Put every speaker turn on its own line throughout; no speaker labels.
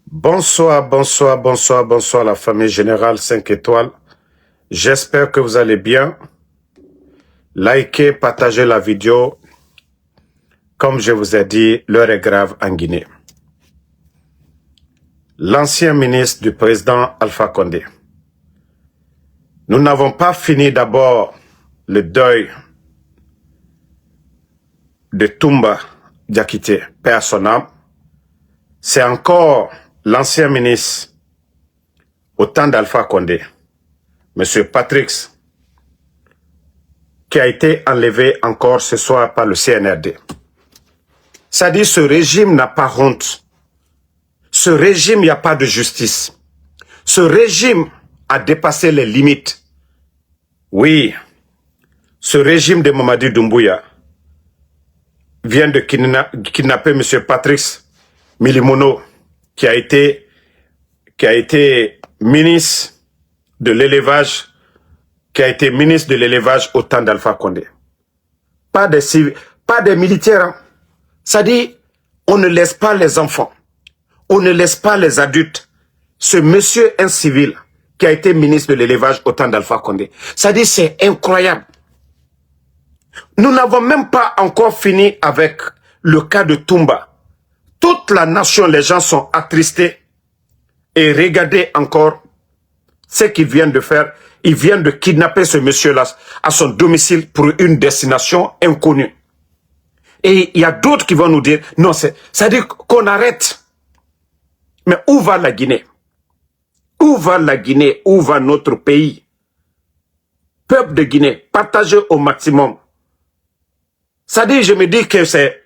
Bonsoir, bonsoir, bonsoir, bonsoir la famille Générale 5 étoiles. J'espère que vous allez bien. Likez, partagez la vidéo. Comme je vous ai dit, l'heure est grave en Guinée. L'ancien ministre du président Alpha Condé. Nous n'avons pas fini d'abord le deuil de Toumba Diakité, paix à son âme. C'est encore l'ancien ministre au temps d'Alpha Condé, M. Patrick, qui a été enlevé encore ce soir par le CNRD. C'est-à-dire ce régime n'a pas honte. Ce régime, il n'y a pas de justice. Ce régime a dépassé les limites. Oui, ce régime de Mamadi Doumbouya vient de kidnapper M. Patrick Milimono, qui a été ministre de l'élevage, au temps d'Alpha Condé. Pas des militaires. Hein. Ça dit, on ne laisse pas les enfants, on ne laisse pas les adultes. Ce monsieur, un civil, qui a été ministre de l'élevage au temps d'Alpha Condé. Ça dit, c'est incroyable. Nous n'avons même pas encore fini avec le cas de Toumba. Toute la nation, les gens sont attristés. Et regardez encore ce qu'ils viennent de faire. Ils viennent de kidnapper ce monsieur-là à son domicile pour une destination inconnue. Et il y a d'autres qui vont nous dire, non, c'est-à-dire qu'on arrête. Mais où va la Guinée? Où va la Guinée? Où va notre pays? Peuple de Guinée, partagez au maximum. C'est-à-dire, je me dis que c'est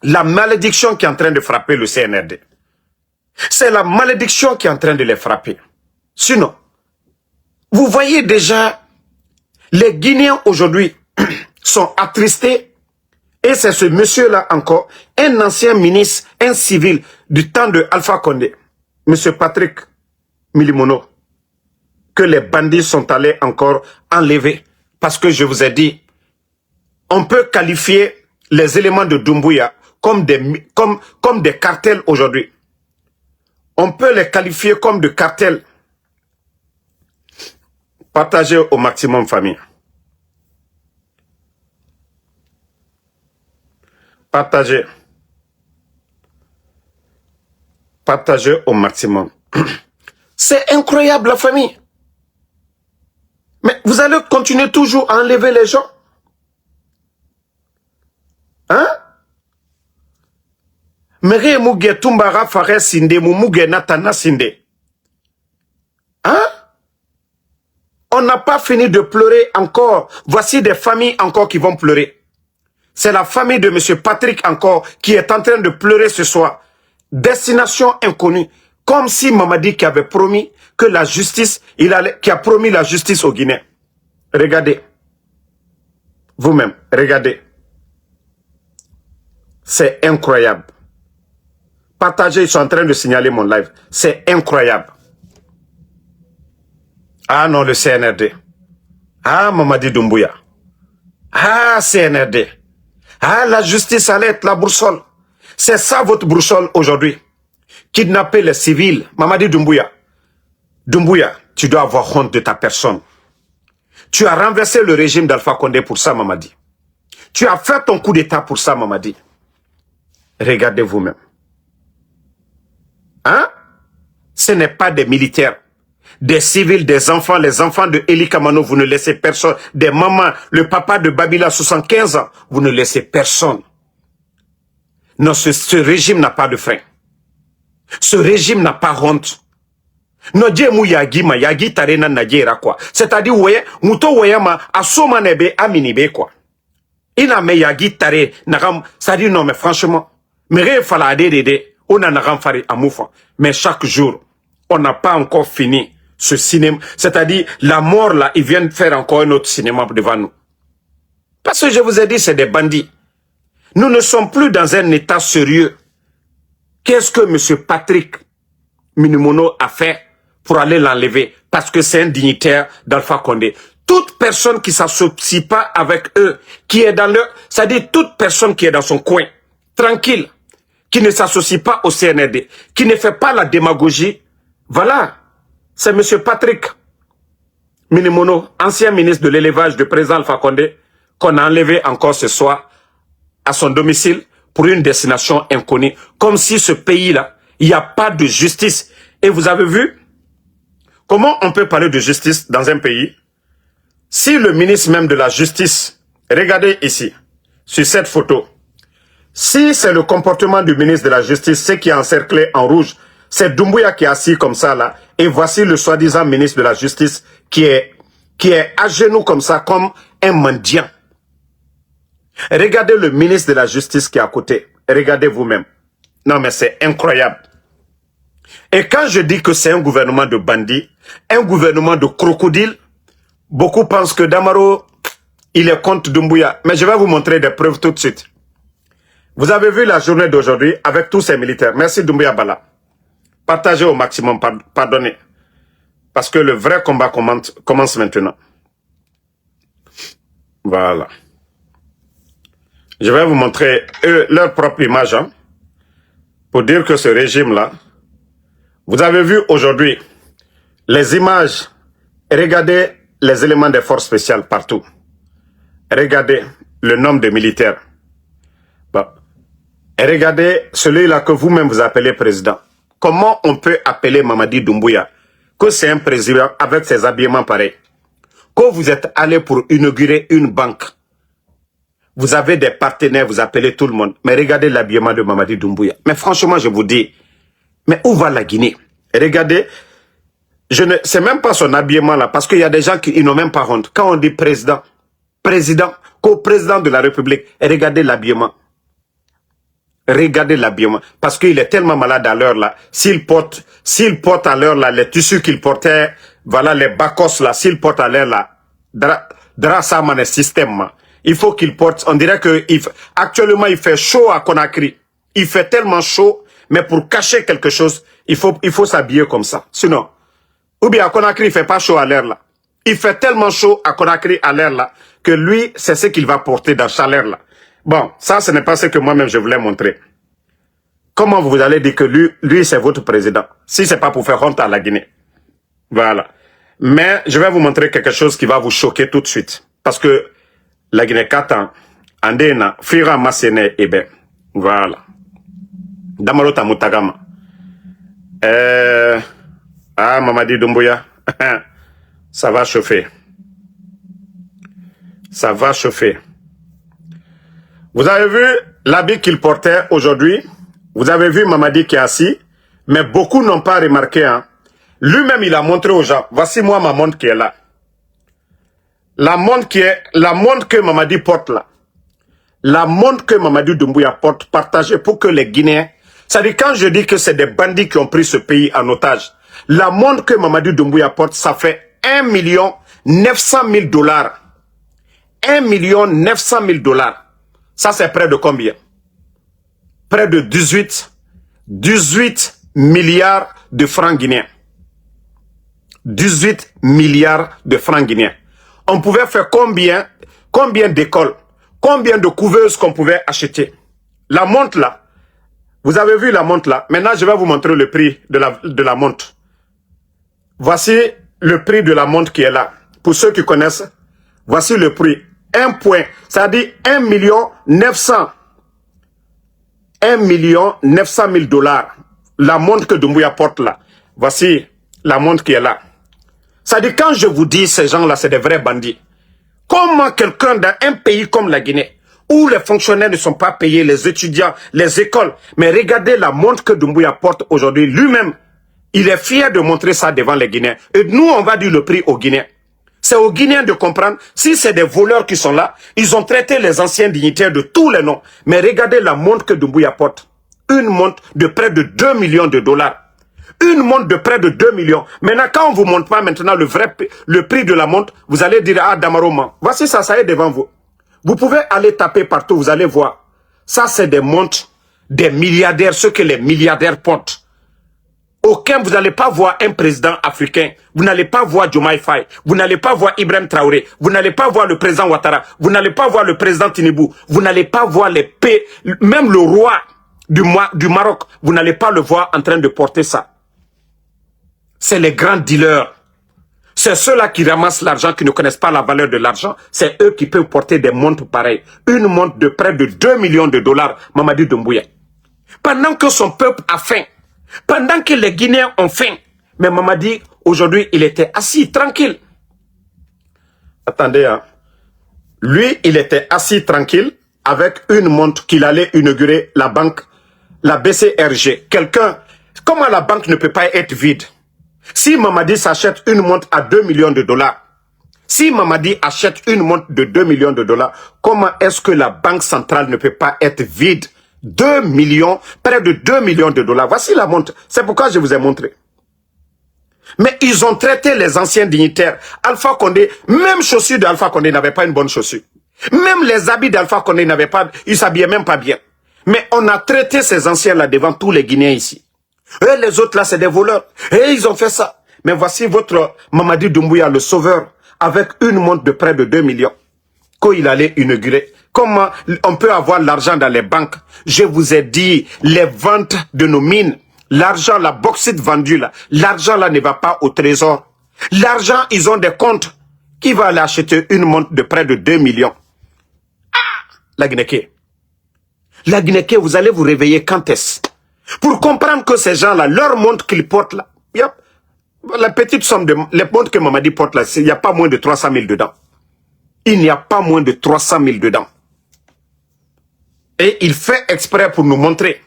la malédiction qui est en train de frapper le CNRD. C'est la malédiction qui est en train de les frapper. Sinon, vous voyez déjà, les Guinéens aujourd'hui sont attristés. Et c'est ce monsieur-là encore, un ancien ministre, un civil du temps de Alpha Condé, M. Patrick Milimono, que les bandits sont allés encore enlever. Parce que je vous ai dit, on peut qualifier les éléments de Doumbouya comme des cartels aujourd'hui. On peut les qualifier comme de cartels. Partagez au maximum, famille. Partagez. Partagez au maximum. C'est incroyable, la famille. Mais vous allez continuer toujours à enlever les gens. Hein? Mere muge tumbara fare sinde muge natana sinde. Hein? On n'a pas fini de pleurer encore. Voici des familles encore qui vont pleurer. C'est la famille de M. Patrick encore qui est en train de pleurer ce soir. Destination inconnue. Comme si Mamadi qui avait promis que la justice, qui a promis la justice aux Guinéens. Regardez. Vous-même, regardez. C'est incroyable. Partagez, ils sont en train de signaler mon live. C'est incroyable. Ah non, le CNRD. Ah, Mamadi Doumbouya. Ah, CNRD. Ah, la justice allait être la boussole. C'est ça votre boussole aujourd'hui. Kidnapper les civils. Mamadi Doumbouya. Doumbouya, tu dois avoir honte de ta personne. Tu as renversé le régime d'Alpha Condé pour ça, Mamadi. Tu as fait ton coup d'état pour ça, Mamadi. Regardez vous-même. Hein? Ce n'est pas des militaires. Des civils, des enfants, les enfants de Eli Kamano, vous ne laissez personne. Des mamans, le papa de Babila, 75 ans, vous ne laissez personne. Non, ce régime n'a pas de frein. Ce régime n'a pas honte. Non, Djemou Yagi, ma Yagi Tarena Nadjera, quoi. C'est-à-dire, ouais, Mouto Wayama, Asoma Nebe, Aminibe, quoi. Il a me Yagi Tare, Nagam, c'est-à-dire, non, mais franchement, mais fala adede, on a Nagam Fari Amoufa. Mais chaque jour, on n'a pas encore fini ce cinéma. C'est-à-dire, la mort, là, ils viennent faire encore un autre cinéma devant nous. Parce que je vous ai dit, c'est des bandits. Nous ne sommes plus dans un état sérieux. Qu'est-ce que M. Patrick Milimono a fait pour aller l'enlever? Parce que c'est un dignitaire d'Alpha Condé. Toute personne qui ne s'associe pas avec eux, qui est dans leur... C'est-à-dire toute personne qui est dans son coin, tranquille, qui ne s'associe pas au CNRD, qui ne fait pas la démagogie. Voilà, c'est M. Patrick Minimono, ancien ministre de l'élevage du président Alpha Condé, qu'on a enlevé encore ce soir à son domicile pour une destination inconnue. Comme si ce pays-là, il n'y a pas de justice. Et vous avez vu comment on peut parler de justice dans un pays si le ministre même de la justice, regardez ici, sur cette photo, si c'est le comportement du ministre de la justice, ce qui est encerclé en rouge, c'est Doumbouya qui est assis comme ça là, et voici le soi-disant ministre de la justice qui est à genoux comme ça, comme un mendiant. Regardez le ministre de la justice qui est à côté. Regardez vous-même. Non mais c'est incroyable. Et quand je dis que c'est un gouvernement de bandits, un gouvernement de crocodiles, beaucoup pensent que Damaro, il est contre Doumbouya. Mais je vais vous montrer des preuves tout de suite. Vous avez vu la journée d'aujourd'hui avec tous ces militaires. Merci Doumbouya Bala. Partagez au maximum, pardonnez. Parce que le vrai combat commence maintenant. Voilà. Je vais vous montrer leur propre image, hein, pour dire que ce régime-là, vous avez vu aujourd'hui les images, regardez les éléments des forces spéciales partout. Regardez le nombre de militaires. Bon. Et regardez celui-là que vous-même vous appelez président. Comment on peut appeler Mamadi Doumbouya que c'est un président avec ses habillements pareils? Quand vous êtes allé pour inaugurer une banque, vous avez des partenaires, vous appelez tout le monde. Mais regardez l'habillement de Mamadi Doumbouya. Mais franchement, je vous dis, mais où va la Guinée? Regardez, c'est même pas son habillement là, parce qu'il y a des gens qui n'ont même pas honte. Quand on dit président, co-président de la République, regardez l'habillement. Regardez l'habillement. Parce qu'il est tellement malade à l'heure là. S'il porte à l'heure là, les tissus qu'il portait, voilà les bacos là, s'il porte à l'heure là, drasa mané système, il faut qu'il porte, on dirait que actuellement il fait chaud à Conakry. Il fait tellement chaud, mais pour cacher quelque chose, il faut s'habiller comme ça. Sinon, ou bien à Conakry il fait pas chaud à l'air là. Il fait tellement chaud à Conakry à l'air là, que lui, c'est ce qu'il va porter dans chaleur là. Bon, ça, ce n'est pas ce que moi-même je voulais montrer. Comment vous allez dire que lui c'est votre président, si c'est pas pour faire honte à la Guinée? Voilà. Mais je vais vous montrer quelque chose qui va vous choquer tout de suite. Parce que la Guinée Katan, Andena, Fira Masene, eh ben, voilà. Damarota Mutagama. Mamadi Doumbouya, ça va chauffer. Ça va chauffer. Vous avez vu l'habit qu'il portait aujourd'hui? Vous avez vu Mamadi qui est assis? Mais beaucoup n'ont pas remarqué. Hein. Lui-même, il a montré aux gens. Voici moi ma montre qui est là. La montre que Mamadi porte là. La montre que Mamadi Doumbouya porte, partagée pour que les Guinéens... C'est-à-dire quand je dis que c'est des bandits qui ont pris ce pays en otage, la montre que Mamadi Doumbouya porte, ça fait 1 900 000 $. 1 900 000 $. Ça, c'est près de combien? Près de 18 milliards de francs guinéens. 18 milliards de francs guinéens. On pouvait faire combien d'écoles, combien de couveuses qu'on pouvait acheter? La montre là, vous avez vu la montre là? Maintenant, je vais vous montrer le prix de la montre. Voici le prix de la montre qui est là. Pour ceux qui connaissent, voici le prix. 1 point, ça dit 1 900 000 $. La montre que Doumbouya porte là. Voici la montre qui est là. Ça dit quand je vous dis ces gens là c'est des vrais bandits. Comment quelqu'un dans un pays comme la Guinée, où les fonctionnaires ne sont pas payés, les étudiants, les écoles, mais regardez la montre que Doumbouya porte aujourd'hui, lui-même, il est fier de montrer ça devant les Guinéens. Et nous on va dire le prix aux Guinéens. C'est aux Guinéens de comprendre, si c'est des voleurs qui sont là, ils ont traité les anciens dignitaires de tous les noms. Mais regardez la montre que Doumbouya porte. Une montre de près de 2 millions de $. Une montre de près de 2 millions. Maintenant, quand on vous montre pas maintenant le prix de la montre, vous allez dire, ah, Damaroma, voici ça, ça est devant vous. Vous pouvez aller taper partout, vous allez voir. Ça, c'est des montres des milliardaires, ce que les milliardaires portent. Aucun, vous n'allez pas voir un président africain, vous n'allez pas voir Diomaye Faye, vous n'allez pas voir Ibrahim Traoré, vous n'allez pas voir le président Ouattara, vous n'allez pas voir le président Tinibou, vous n'allez pas voir les même le roi du Maroc, vous n'allez pas le voir en train de porter ça. C'est les grands dealers. C'est ceux-là qui ramassent l'argent, qui ne connaissent pas la valeur de l'argent. C'est eux qui peuvent porter des montres pareilles. Une montre de près de 2 millions de dollars, Mamadi Doumbouya. Pendant que son peuple a faim, pendant que les Guinéens ont faim, mais Mamadi, aujourd'hui, il était assis, tranquille. Attendez, hein. Lui, il était assis, tranquille, avec une montre qu'il allait inaugurer la banque, la BCRG. Quelqu'un, comment la banque ne peut pas être vide? Si Mamadi s'achète une montre à 2 millions de dollars, si Mamadi achète une montre de 2 millions de dollars, comment est-ce que la banque centrale ne peut pas être vide? 2 millions, près de 2 millions de dollars. Voici la montre. C'est pourquoi je vous ai montré. Mais ils ont traité les anciens dignitaires. Alpha Condé, même chaussures d'Alpha Condé n'avaient pas une bonne chaussure. Même les habits d'Alpha Condé n'avaient pas, ils s'habillaient même pas bien. Mais on a traité ces anciens-là devant tous les Guinéens ici. Et les autres là, c'est des voleurs. Et ils ont fait ça. Mais voici votre Mamadi Doumbouya, le sauveur, avec une montre de près de 2 millions, qu'il allait inaugurer. Comment on peut avoir l'argent dans les banques? Je vous ai dit, les ventes de nos mines, l'argent, la bauxite vendue là, l'argent là ne va pas au trésor. L'argent, ils ont des comptes. Qui va aller acheter une montre de près de 2 millions? Ah, la Guinée. La Guinée, vous allez vous réveiller quand est-ce? Pour comprendre que ces gens-là, leur montre qu'ils portent là, la petite somme de les montres que Mamadi porte là, il n'y a pas moins de 300 000 dedans. Il n'y a pas moins de 300 000 dedans. Et il fait exprès pour nous montrer.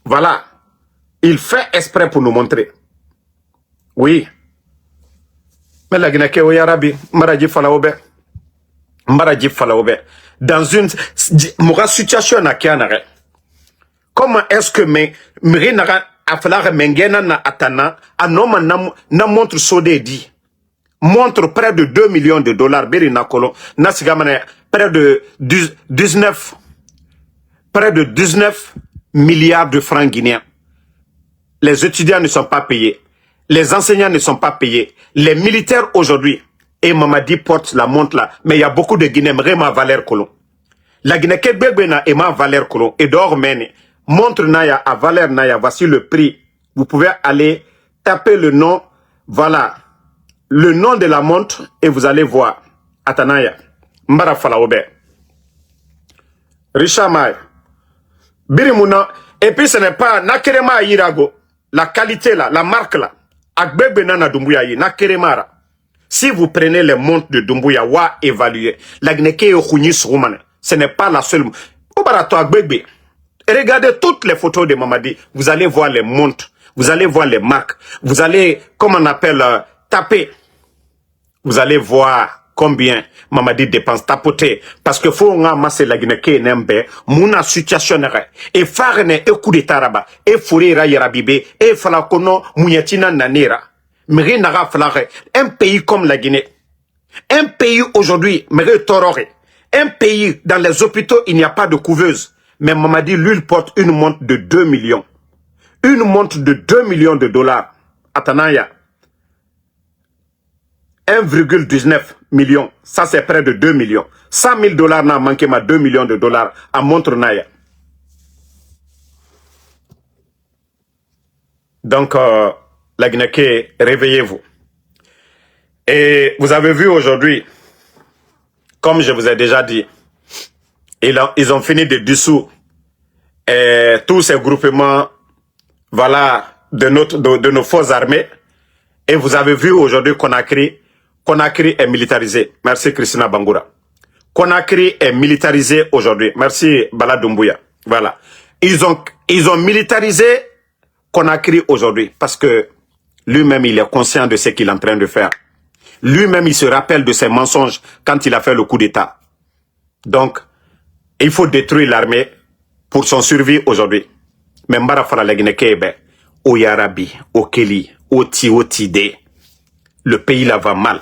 Voilà. Il fait exprès pour nous montrer. Oui. Mais la Guinée, Oyarabi, Maraji Falaobe. Maraji Falaobe. Dans une situation na kianare. Comment est-ce que Mérina a fallu mengena na atana anoma na montre sodé dit montre près de 2 millions de dollars beri na kolo na sigamane près de 19 milliards de francs guinéens. Les étudiants ne sont pas payés, les enseignants ne sont pas payés, les militaires aujourd'hui, et Mamadi porte la montre là, mais il y a beaucoup de Guinéens vraiment valeur colon. La Guinée Kébéna et ma valeur colon et d'or mène. Montre Naya à valeur Naya, voici le prix. Vous pouvez aller taper le nom, voilà, le nom de la montre et vous allez voir. Atanaya, Mbara Falaobe, Richard May, Birimuna, et puis ce n'est pas Nakerema Irago, la qualité là, la marque là, Akbebe Nana Doumbouya, Nakeremara. Si vous prenez les montres de Doumbouya, wa évaluer, la Gneke Okhunis Roumane, ce n'est pas la seule. Obarato Akbebe. Regardez toutes les photos de Mamadi. Vous allez voir les montres. Vous allez voir les marques. Vous allez, comme on appelle, taper. Vous allez voir combien Mamadi dépense. Tapoter. Parce que faut nga masser la Guinée qui n'embe. Mouna situation nere. Et farne et coup de taraba. Et fourira yarabibe. Et falakono mouniatina nanira. Meri nara falare. Un pays comme la Guinée. Un pays aujourd'hui, meri tororé. Un pays, dans les hôpitaux, il n'y a pas de couveuse. Mais Mamadi, lui, il porte une montre de 2 millions. Une montre de 2 millions de dollars. Atanaya. 1,19 million. Ça, c'est près de 2 millions. 100 000 dollars n'a manqué ma 2 millions de dollars à montre Naya. Donc, la Guinée, réveillez-vous. Et vous avez vu aujourd'hui, comme je vous ai déjà dit, ils ont fini de dissoudre tous ces groupements, voilà, de nos forces armées. Et vous avez vu aujourd'hui Conakry est militarisé. Merci Christina Bangoura. Conakry est militarisé aujourd'hui. Merci Bala Doumbouya. Voilà. Ils ont militarisé Conakry aujourd'hui parce que lui-même il est conscient de ce qu'il est en train de faire. Lui-même il se rappelle de ses mensonges quand il a fait le coup d'État. Donc, il faut détruire l'armée pour son survie aujourd'hui. Mais Mbara Fara Legnekebe, au Yarabi, au Keli, au Tide, le pays là va mal.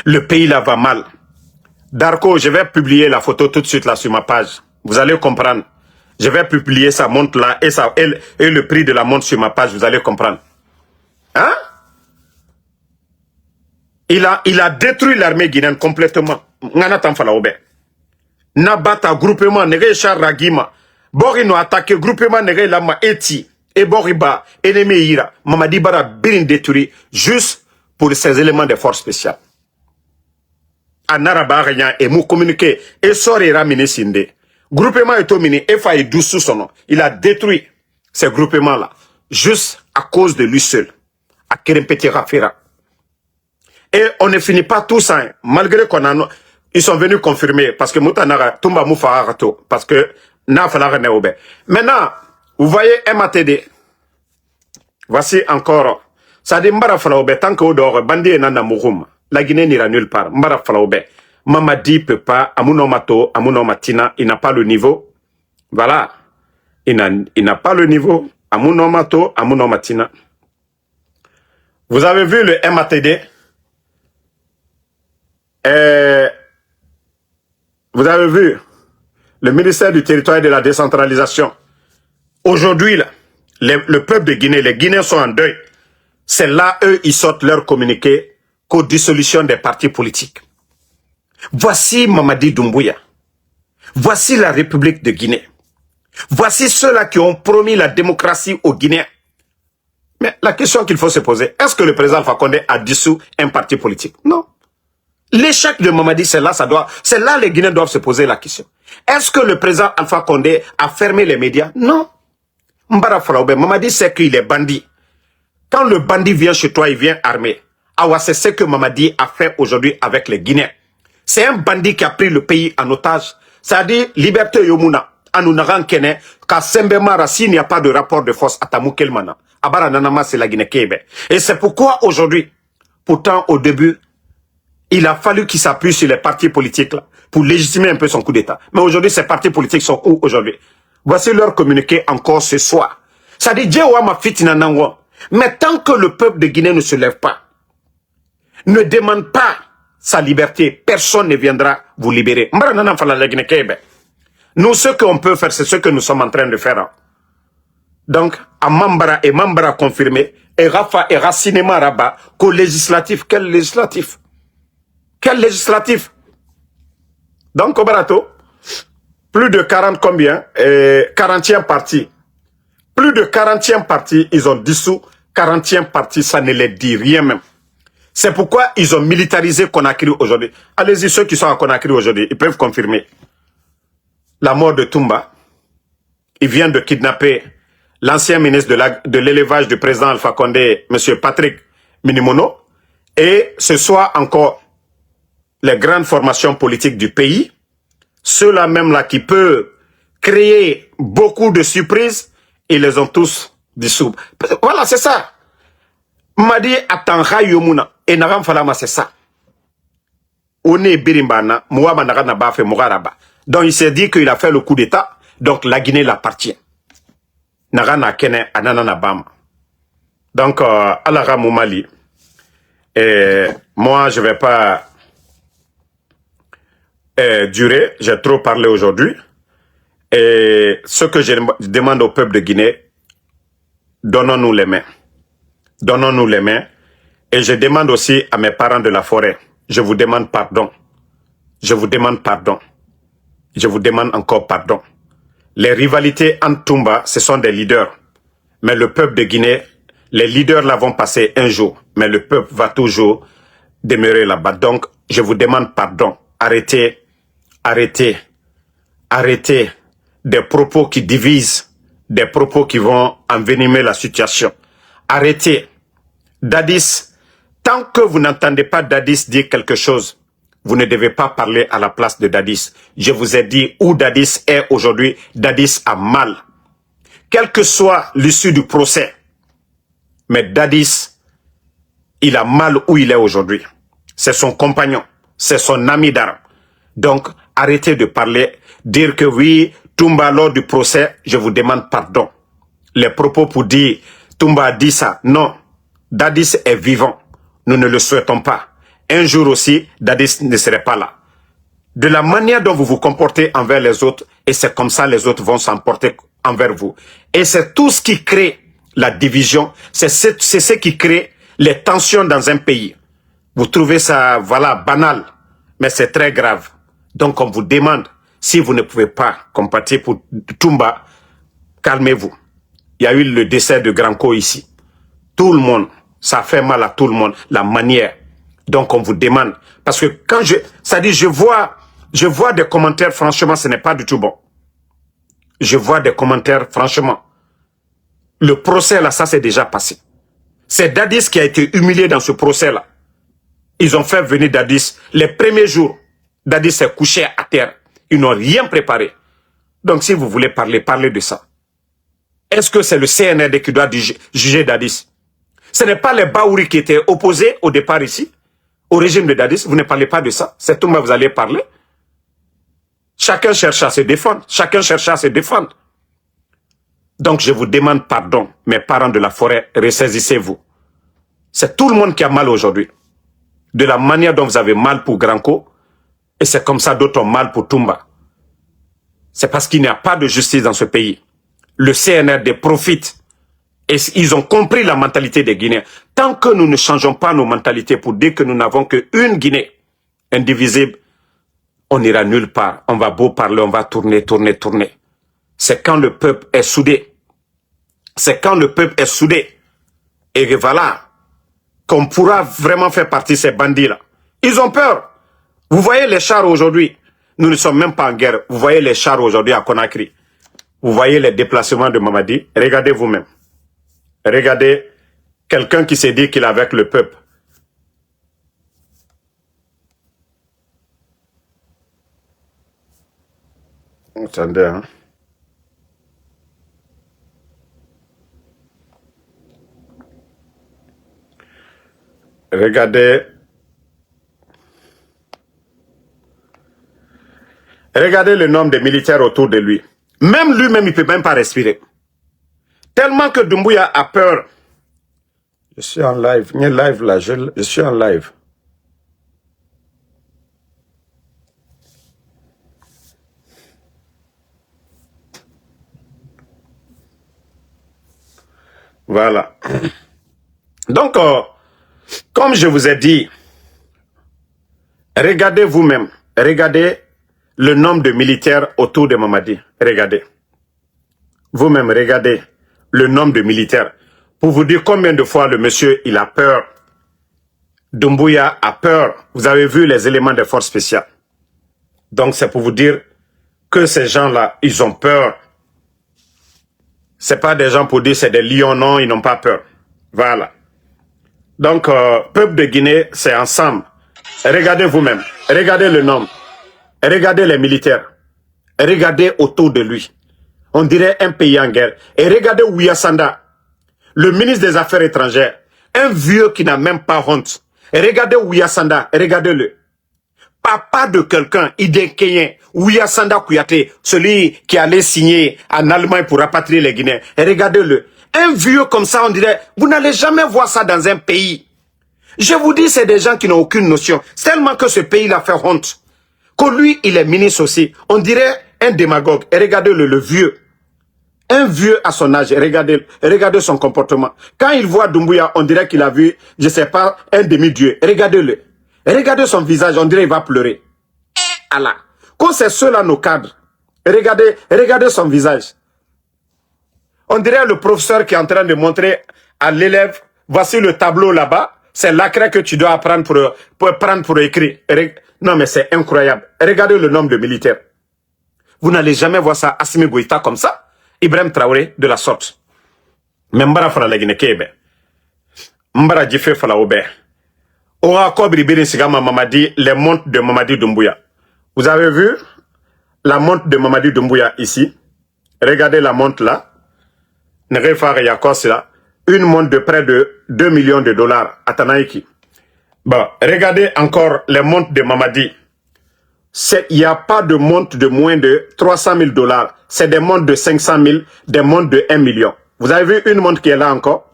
Le pays là va mal. Darko, je vais publier la photo tout de suite là sur ma page. Vous allez comprendre. Je vais publier sa montre là et le prix de la montre sur ma page. Vous allez comprendre. Hein? Il a détruit l'armée guinéenne complètement. Nganatan Falaobe. Nabata groupement nege char ragima Bori no attaqué groupement nege la ma eti et Boriba ennemi ira Mamadi bara birin détruit juste pour ces éléments de force spéciale. Anara rien et mou communiqué et sori ramine sinde. Groupement est omini et faille douce son. Il a détruit ces groupements là juste à cause de lui seul. À Kerempeti Rafira. Et on ne finit pas tout ça, hein. Malgré qu'on a... Ils sont venus confirmer, parce que Moutanara, Tumba Moufarato, parce que Nafala Neobe. Maintenant, vous voyez MATD. Voici encore. Ça dit Mbara Falaobe, tant que Odor, Bandi et Nana Mouroum. La Guinée n'ira nulle part. Mbara Falaobe. Mamadi peut pas, Amounomato, Amounomatina, il n'a pas le niveau. Voilà. Il n'a pas le niveau. Amounomato, Amounomatina. Vous avez vu le MATD? Vous avez vu le ministère du Territoire et de la Décentralisation. Aujourd'hui, le peuple de Guinée, les Guinéens sont en deuil. C'est là, eux, ils sortent leur communiqué qu'aux dissolution des partis politiques. Voici Mamadi Doumbouya. Voici la République de Guinée. Voici ceux-là qui ont promis la démocratie aux Guinéens. Mais la question qu'il faut se poser, est-ce que le président Alpha Condé a dissous un parti politique? Non. L'échec de Mamadi, c'est là les Guinéens doivent se poser la question. Est-ce que le président Alpha Condé a fermé les médias? Non. Mbara Falaoube, Mamadi sait qu'il est bandit. Quand le bandit vient chez toi, il vient armé. Awa, c'est ce que Mamadi a fait aujourd'hui avec les Guinéens. C'est un bandit qui a pris le pays en otage. C'est-à-dire, liberté Yomuna, Anunaran Kene, Kasembemara, s'il n'y a pas de rapport de force à Tamoukelmana. Abara Nanama, c'est la Guinée-Kébé. Et c'est pourquoi aujourd'hui, pourtant au début, il a fallu qu'il s'appuie sur les partis politiques là, pour légitimer un peu son coup d'État. Mais aujourd'hui, ces partis politiques sont où aujourd'hui? Voici leur communiqué encore ce soir. Ça dit, mais tant que le peuple de Guinée ne se lève pas, ne demande pas sa liberté, personne ne viendra vous libérer. Nous, ce qu'on peut faire, c'est ce que nous sommes en train de faire. Donc, à Mambara et Mambara confirmé, et Rafa et Racinema Rabat, qu'au législatif, quel législatif? Quel législatif? Donc, au Barato, plus de 40 combien? 40e parti. Plus de 40e parti, ils ont dissous 40e parti, ça ne les dit rien même. C'est pourquoi ils ont militarisé Conakry aujourd'hui. Allez-y, ceux qui sont à Conakry aujourd'hui, ils peuvent confirmer. La mort de Toumba. Ils viennent de kidnapper l'ancien ministre de l'élevage du président Alpha Condé, M. Patrick Minimono. Et ce soir encore, les grandes formations politiques du pays, ceux-là même là qui peuvent créer beaucoup de surprises, ils les ont tous dissous. Voilà, c'est ça. Madi Atanra Yomuna, et Naram Falama, c'est ça. On est Birimbana, Mouama Narana Bafe Mougaraba. Donc il s'est dit qu'il a fait le coup d'État, donc la Guinée l'appartient. Narana Kene Ananana Bama. Donc, Alara Moumali, et moi je vais pas durer, j'ai trop parlé aujourd'hui. Et ce que je demande au peuple de Guinée, donnons-nous les mains. Donnons-nous les mains. Et je demande aussi à mes parents de la forêt, je vous demande pardon. Je vous demande pardon. Je vous demande encore pardon. Les rivalités entre Toumba, ce sont des leaders. Mais le peuple de Guinée, les leaders là vont passer un jour. Mais le peuple va toujours demeurer là-bas. Donc, je vous demande pardon. Arrêtez. Arrêtez, arrêtez des propos qui divisent, des propos qui vont envenimer la situation. Arrêtez. Dadis, tant que vous n'entendez pas Dadis dire quelque chose, vous ne devez pas parler à la place de Dadis. Je vous ai dit où Dadis est aujourd'hui, Dadis a mal. Quelle que soit l'issue du procès, mais Dadis, il a mal où il est aujourd'hui. C'est son compagnon, c'est son ami d'armes. Donc, arrêtez de parler, dire que oui, Toumba, lors du procès, je vous demande pardon. Les propos pour dire, Toumba a dit ça. Non, Dadis est vivant. Nous ne le souhaitons pas. Un jour aussi, Dadis ne serait pas là. De la manière dont vous vous comportez envers les autres, et c'est comme ça les autres vont s'emporter envers vous. Et c'est tout ce qui crée la division, c'est ce qui crée les tensions dans un pays. Vous trouvez ça, voilà, banal, mais c'est très grave. Donc on vous demande, Si vous ne pouvez pas compatir pour Toumba, calmez-vous. Il y a eu le décès de Granco ici. Tout le monde, ça fait mal à tout le monde, la manière. Donc on vous demande. Parce que quand je vois des commentaires, franchement, ce n'est pas du tout bon. Je vois des commentaires, franchement. Le procès là, ça s'est déjà passé. C'est Dadis qui a été humilié dans ce procès là. Ils ont fait venir Dadis. Les premiers jours, Dadis s'est couché à terre. Ils n'ont rien préparé. Donc si vous voulez parler, parlez de ça. Est-ce que c'est le CNRD qui doit juger Dadis? Ce n'est pas les Baouri qui étaient opposés au départ ici, au régime de Dadis. Vous ne parlez pas de ça. C'est tout, mais vous allez parler. Chacun cherche à se défendre. Chacun cherche à se défendre. Donc je vous demande pardon, mes parents de la forêt, ressaisissez-vous. C'est tout le monde qui a mal aujourd'hui. De la manière dont vous avez mal pour Granco, et c'est comme ça d'autres ont mal pour Toumba. C'est parce qu'il n'y a pas de justice dans ce pays. Le CNRD profite. Et ils ont compris la mentalité des Guinéens. Tant que nous ne changeons pas nos mentalités pour dire que nous n'avons qu'une Guinée indivisible, on n'ira nulle part. On va beau parler, on va tourner. C'est quand le peuple est soudé. C'est quand le peuple est soudé. Et voilà, qu'on pourra vraiment faire partie de ces bandits-là. Ils ont peur. Vous voyez les chars aujourd'hui. Nous ne sommes même pas en guerre. Vous voyez les chars aujourd'hui à Conakry. Vous voyez les déplacements de Mamadi. Regardez vous-même. Regardez quelqu'un qui s'est dit qu'il est avec le peuple. Attendez, hein. Regardez le nombre de militaires autour de lui. Même lui-même, il ne peut même pas respirer. Tellement que Doumbouya a peur. Je suis en live. Il y a live là. Je suis en live. Voilà. Donc, comme je vous ai dit, regardez vous-même. Regardez le nombre de militaires autour de Mamadi. Regardez. Vous-même, regardez le nombre de militaires. Pour vous dire combien de fois le monsieur, il a peur. Doumbouya a peur. Vous avez vu les éléments des forces spéciales. Donc, c'est pour vous dire que ces gens-là, ils ont peur. C'est pas des gens pour dire c'est des lions, non, ils n'ont pas peur. Voilà. Donc, peuple de Guinée, c'est ensemble. Regardez vous-même. Regardez le nombre. Regardez les militaires. Regardez autour de lui. On dirait un pays en guerre. Et regardez Ouya Sanda, le ministre des Affaires étrangères. Un vieux qui n'a même pas honte. Et regardez Ouya Sanda, regardez-le. Papa de quelqu'un, Idékeyen, Ouya Sanda Kouyaté, celui qui allait signer en Allemagne pour rapatrier les Guinéens. Et regardez-le. Un vieux comme ça, on dirait, vous n'allez jamais voir ça dans un pays. Je vous dis, c'est des gens qui n'ont aucune notion. C'est tellement que ce pays-là fait honte. Que lui, il est ministre aussi. On dirait un démagogue. Et regardez-le, le vieux. Un vieux à son âge, regardez son comportement. Quand il voit Doumbouya, on dirait qu'il a vu, je sais pas, un demi-dieu. Regardez-le. Regardez son visage, on dirait qu'il va pleurer. Allah. Quand c'est ceux-là nos cadres, regardez son visage. On dirait le professeur qui est en train de montrer à l'élève, voici le tableau là-bas, c'est l'acré que tu dois apprendre pour prendre pour écrire. Non mais c'est incroyable. Regardez le nombre de militaires. Vous n'allez jamais voir ça, Assimi Goïta comme ça. Ibrahim Traoré de la sorte. Membara fala la Guinée Kébé. Mbara Djifé fala Obe. Ora Kobri Birin Sigama Mamadi, les montres de Mamadi Doumbouya. Vous avez vu la montre de Mamadi Doumbouya ici? Regardez la montre là. Nerefar Yakos là. Une montre de près de 2 millions de dollars à Tanaïki. Bon, regardez encore les montres de Mamadi. Il n'y a pas de montre de moins de 300 000 dollars. C'est des montres de 500 000, des montres de 1 million. Vous avez vu une montre qui est là encore?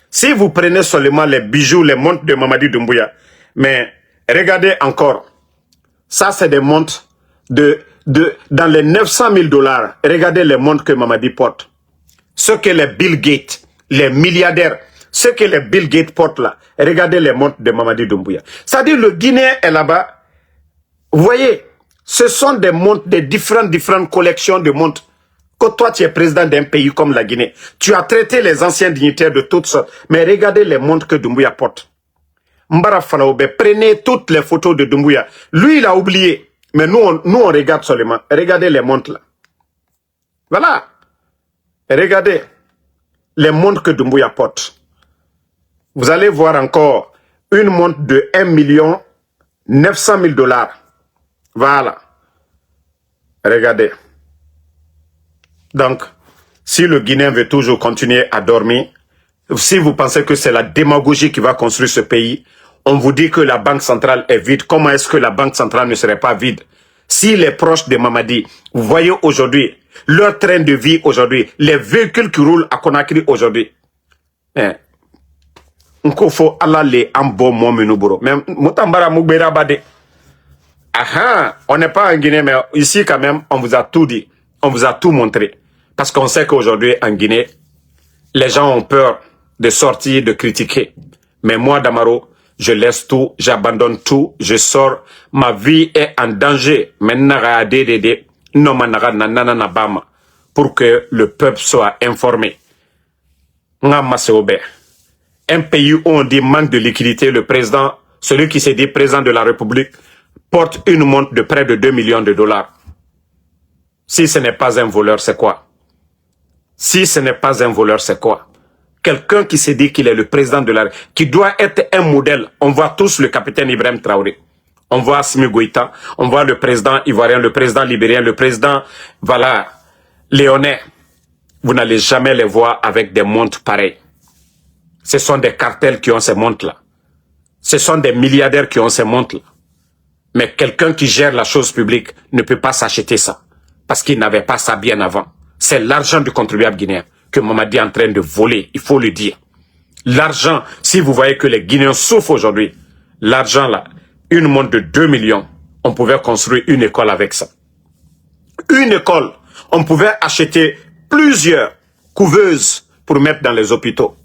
Si vous prenez seulement les bijoux, les montres de Mamadi Doumbouya, mais regardez encore. Ça, c'est des montres dans les 900 000 dollars. Regardez les montres que Mamadi porte. Ce que les Bill Gates, les milliardaires, ce que les Bill Gates portent là. Regardez les montres de Mamadi Doumbouya. C'est-à-dire le Guinéen est là-bas. Vous voyez, Ce sont des montres, des différentes collections de montres. Quand toi, tu es président d'un pays comme la Guinée, tu as traité les anciens dignitaires de toutes sortes. Mais regardez les montres que Doumbouya porte. Mbara Fanaoube, prenez toutes les photos de Doumbouya. Lui, il a oublié. Mais nous, on regarde seulement. Regardez les montres là. Voilà. Regardez les montres que Doumbouya porte. Vous allez voir encore une montre de 1 900 000 $. Voilà. Regardez. Donc, si le Guinéen veut toujours continuer à dormir, si vous pensez que c'est la démagogie qui va construire ce pays, on vous dit que la banque centrale est vide. Comment est-ce que la banque centrale ne serait pas vide? S'il est proche de Mamadi, vous voyez aujourd'hui, leur train de vie aujourd'hui, les véhicules qui roulent à Conakry aujourd'hui. Nkofo Allah les ambo momenuboro. Mais Moutambara Moubera Bade. Ah, on n'est pas en Guinée, mais ici quand même, on vous a tout dit. On vous a tout montré. Parce qu'on sait qu'aujourd'hui, en Guinée, les gens ont peur de sortir, de critiquer. Mais moi, Damaro, je laisse tout, j'abandonne tout, je sors. Ma vie est en danger. Pour que le peuple soit informé. Un pays où on dit manque de liquidité, le président, celui qui s'est dit président de la République, porte une montre de près de 2 millions de $. Si ce n'est pas un voleur, c'est quoi? Si ce n'est pas un voleur, c'est quoi? Quelqu'un qui s'est dit qu'il est le président de la République, qui doit être un modèle. On voit tous le capitaine Ibrahim Traoré. On voit Assimi Goïta, on voit le président ivoirien, le président libérien, le président, voilà, léonais. Vous n'allez jamais les voir avec des montres pareilles. Ce sont des cartels qui ont ces montres-là. Ce sont des milliardaires qui ont ces montres-là. Mais quelqu'un qui gère la chose publique ne peut pas s'acheter ça. Parce qu'il n'avait pas ça bien avant. C'est l'argent du contribuable guinéen que Mamadi est en train de voler, il faut le dire. L'argent, si vous voyez que les Guinéens souffrent aujourd'hui, l'argent là, une montre de 2 millions, on pouvait construire une école avec ça. Une école, on pouvait acheter plusieurs couveuses pour mettre dans les hôpitaux.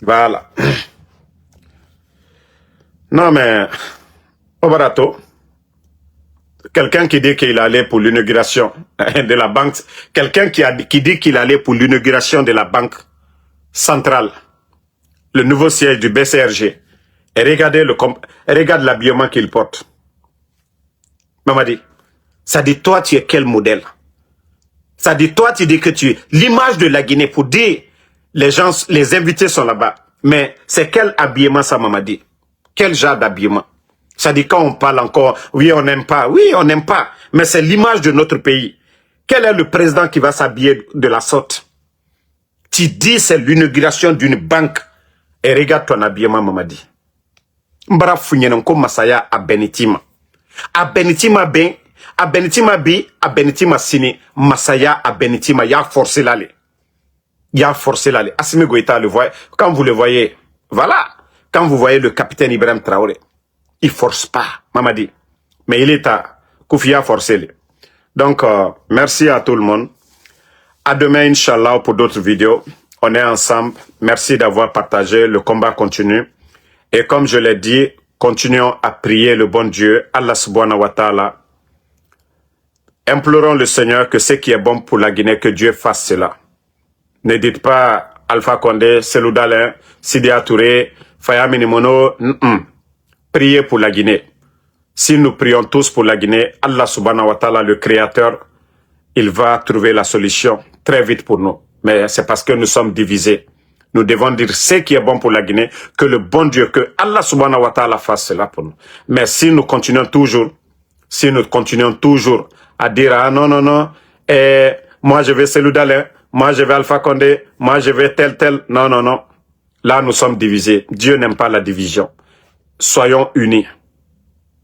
Voilà. Non mais, Obarato, quelqu'un qui dit qu'il allait pour l'inauguration de la banque, quelqu'un qui dit qu'il allait pour l'inauguration de la banque centrale, le nouveau siège du BCRG, et regarde l'habillement qu'il porte. Mamadi, ça dit toi tu es quel modèle? Ça dit toi tu dis que tu es l'image de la Guinée pour dire les gens, les invités sont là-bas. Mais c'est quel habillement ça Mamadi? Quel genre d'habillement? Ça dit quand on parle encore, oui on n'aime pas, oui on n'aime pas, mais c'est l'image de notre pays. Quel est le président qui va s'habiller de la sorte? Tu dis c'est l'inauguration d'une banque et regarde ton habillement Mamadi. Mbara Funyenonko Masaya a Benitima. A Benitima ben, a Benitima bi, a Benitima sini, Masaya a Benitima, ya forcé l'aller. Ya forcé l'aller. Assimi Goïta le voit, quand vous le voyez, voilà, quand vous voyez le capitaine Ibrahim Traoré, il force pas, Mamadi. Mais il est à Koufia forcé. Donc, merci à tout le monde. À demain, Inch'Allah, pour d'autres vidéos. On est ensemble. Merci d'avoir partagé. Le combat continue. Et comme je l'ai dit, continuons à prier le bon Dieu, Allah subhanahu wa ta'ala. Implorons le Seigneur que ce qui est bon pour la Guinée, que Dieu fasse cela. Ne dites pas Alpha Condé, Selou Dalein, Sidia Touré, Faya Minimono. Priez pour la Guinée. Si nous prions tous pour la Guinée, Allah subhanahu wa ta'ala, le Créateur, il va trouver la solution très vite pour nous. Mais c'est parce que nous sommes divisés. Nous devons dire ce qui est bon pour la Guinée, que le bon Dieu, que Allah subhanahu wa ta'ala fasse cela pour nous. Mais si nous continuons toujours à dire, ah non, non, non, moi je vais Selou Dalein, moi je vais Alpha Condé, moi je vais tel, non, non, non. Là nous sommes divisés. Dieu n'aime pas la division. Soyons unis.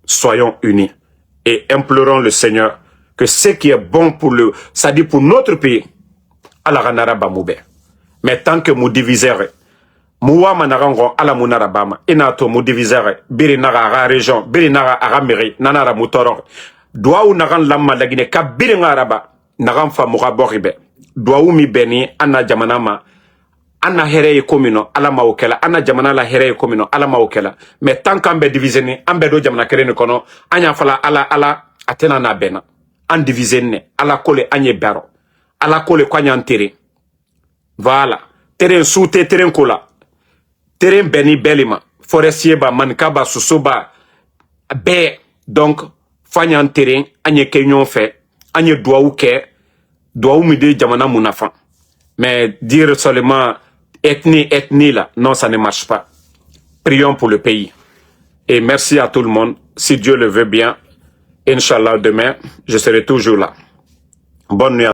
Soyons unis. Et implorons le Seigneur que ce qui est bon pour ça dit pour notre pays, Allah ranara bamoube. Mais tant que nous divisons, Moua manarango ala munara bama. Inato mu divisere. Biri naga aga région. Biri naga aga mairie. Nanara mutoro. Doa ou nagan lamma lagine. Ka biri ngaraba. Nagan fa muga boribe. Doa ou mi beni. Anna jamanama. Anna here komino ala maokela anna jamana la here komino ala maokela mais tant qu'an be diviser ni an be do jamana kere ni kono anya fala ala atena na bena an diviser ne ala kole anye baro ala kole kwanya ntere voilà terrain soute terrain kola terrain beni belima forestier ba mankaba susuba be donc fanya terrain anye kenyon fait anye doa ou mide jamana munafa mais dire seulement ethnie là, non, ça ne marche pas. Prions pour le pays. Et merci à tout le monde. Si Dieu le veut bien, Inch'Allah, demain, je serai toujours là. Bonne nuit à